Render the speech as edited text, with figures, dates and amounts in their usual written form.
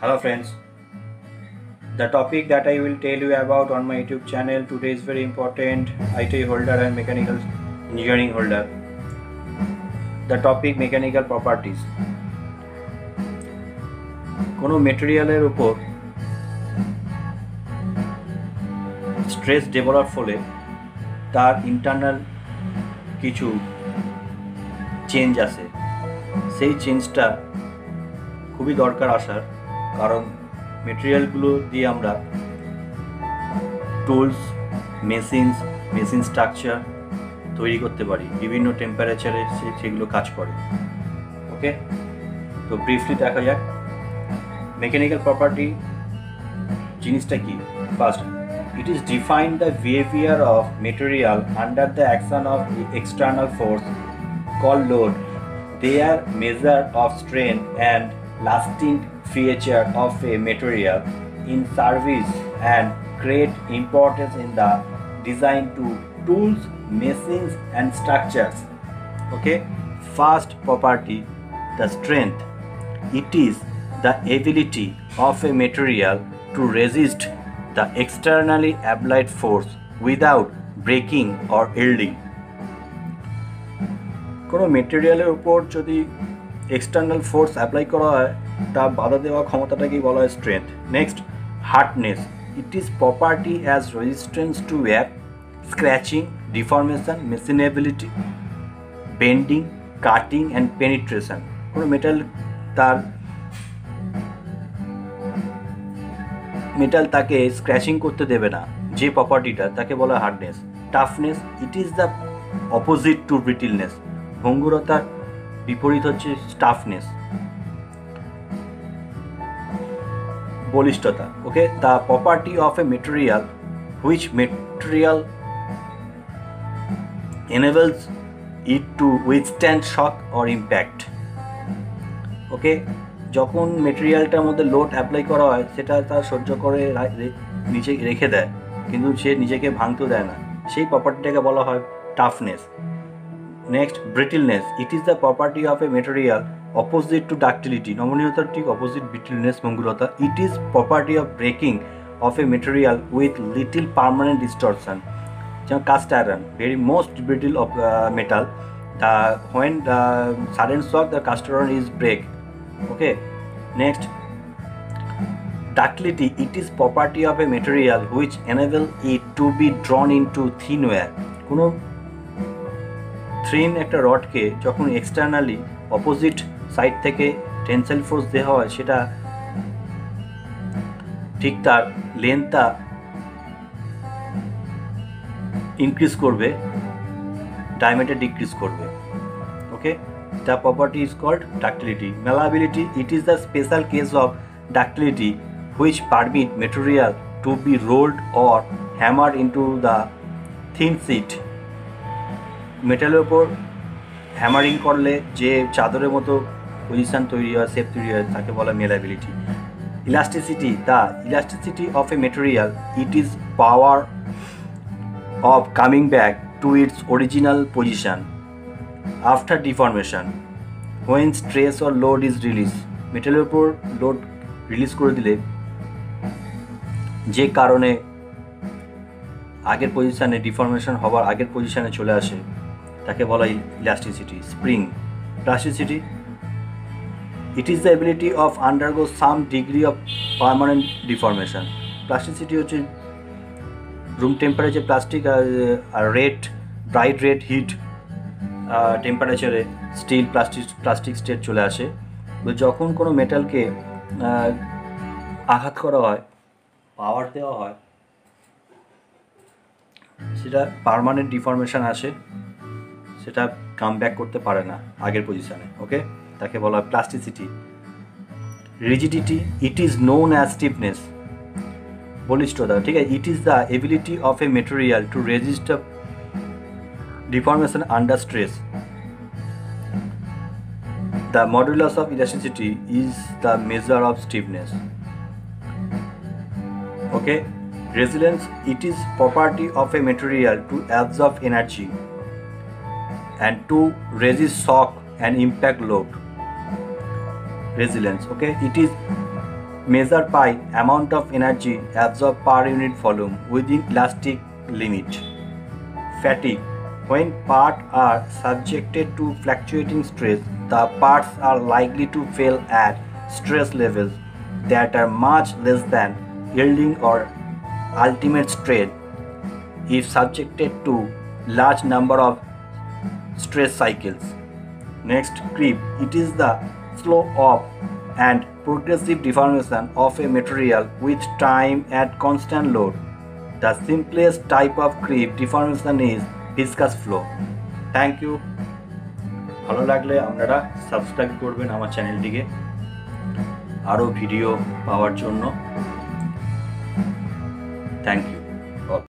Hello friends, the topic that I will tell you about on my YouTube channel today is very important. ITI holder and mechanical engineering holder. The topic mechanical properties. কোনো মেটেরিয়ালের উপর stress develop হলে তার internal কিছু change আছে, সেই চেঞ্জটা খুবই দরকার আসার, কারণ মেটেরিয়ালগুলো দিয়ে আমরা টুলস, মেশিন স্ট্রাকচার তৈরি করতে পারি, বিভিন্ন টেম্পারেচারে সেগুলো কাজ করে। ওকে, তো ব্রিফলি দেখা যাক মেকানিক্যাল প্রপার্টি জিনিসটা কি। First, it is defined the behavior of material under the action of the external force called load. They are measure of strain and lasting feature of a material in service and create importance in the design to tools, machines and structures. Okay, first property, the strength. It is the ability of a material to resist the externally applied force without breaking or yielding. কোনো মেটেরিয়ালের উপর যদি external force apply করা হয়, তা বাধা দেওয়া ক্ষমতাটাকেই বলা হয় strength. Next, hardness. It is property as resistance to wear, scratching, deformation, machinability, bending, cutting and penetration. কোনো মেটাল তাকে স্ক্র্যাচিং করতে দেবে না, যে প্রপার্টিটা তাকে বলা hardness. Toughness. It is the opposite to brittleness. ভঙ্গুরতার বিপরীত হচ্ছে টাফনেস। বলিষ্ঠতা। Okay, the property of a material which material enables it to withstand shock or impact. Okay, যখন মেটেরিয়ালটার মধ্যে লোড অ্যাপ্লাই করা হয় সেটা তার সহ্য করে নিচে রেখে দেয়, কিন্তু সে নিজেকে ভাঙতে দেয় না, সেই প্রপার্টিটাকে বলা হয় toughness. Next, brittleness. It is the property of a material opposite to ductility. নমনীয়তার ঠিক অপোজিট ব্রিটিলনেস, ভঙ্গুরতা। It is property of breaking of a material with little permanent distortion. যেমন cast iron, very most brittle of metal, when the sudden shock the cast iron is break. Okay, next, ductility. It is property of a material which enable it to be drawn into thin wire. কোনো thin একটা রডকে যখন externally opposite side থেকে tensile force দেওয়া হয়, সেটা ঠিক তার লেন্থটা increase করবে, ডায়ামিটার ডিক্রিজ করবে। ওকে, the property is called ductility. Malleability. It is the special case of ductility which permit material to be rolled or hammered into the thin sheet. মেটালের উপর হ্যামারিং করলে যে চাদরের মতো পজিশন তৈরি হয়, শেপ তৈরি হয়, তাকে বলা malleability. Elasticity. The elasticity of a material. It is power of coming back to its original position after deformation when stress or load is released. মেটালের উপর লোড রিলিজ করে দিলে যে কারণে আগের পজিশনে ডিফরমেশন হওয়ার আগের পজিশনে চলে আসে, তাকে বলা elasticity. Spring. Plasticity. It is the ability of undergo some degree of permanent deformation. Plasticity হচ্ছে রুম টেম্পারেচার প্লাস্টিক আর ব্রাইট রেড হিট টেম্পারেচারে স্টিল প্লাস্টিক স্টেট চলে আসে। যখন কোনো মেটালকে আঘাত করা হয়, পাওয়ার দেওয়া হয়, সেটা পার্মানেন্ট ডিফরমেশন আসে, সেটা কাম ব্যাক করতে পারে না আগের পজিশনে। ওকে, তাকে বলা হয় plasticity. Rigidity. It is known as stiffness. বলিষ্ঠতা। ঠিক আছে, it is the ability of a material to resist deformation under stress. The modulus of elasticity is the measure of stiffness. Okay, resilience. It is property of a material to absorb energy and to resist shock and impact load. resilience. Okay, it is measured by amount of energy absorbed per unit volume within elastic limit. Fatigue. When parts are subjected to fluctuating stress, the parts are likely to fail at stress levels that are much less than yielding or ultimate strength if subjected to large number of stress cycles. Next, creep. It is the slow of and progressive deformation of a material with time at constant load. The simplest type of creep deformation is viscous flow. Thank you. ভালো লাগলে আপনারা subscribe করবেন আমার চ্যানেলটিকে আরও video পাওয়ার জন্য। Thank you.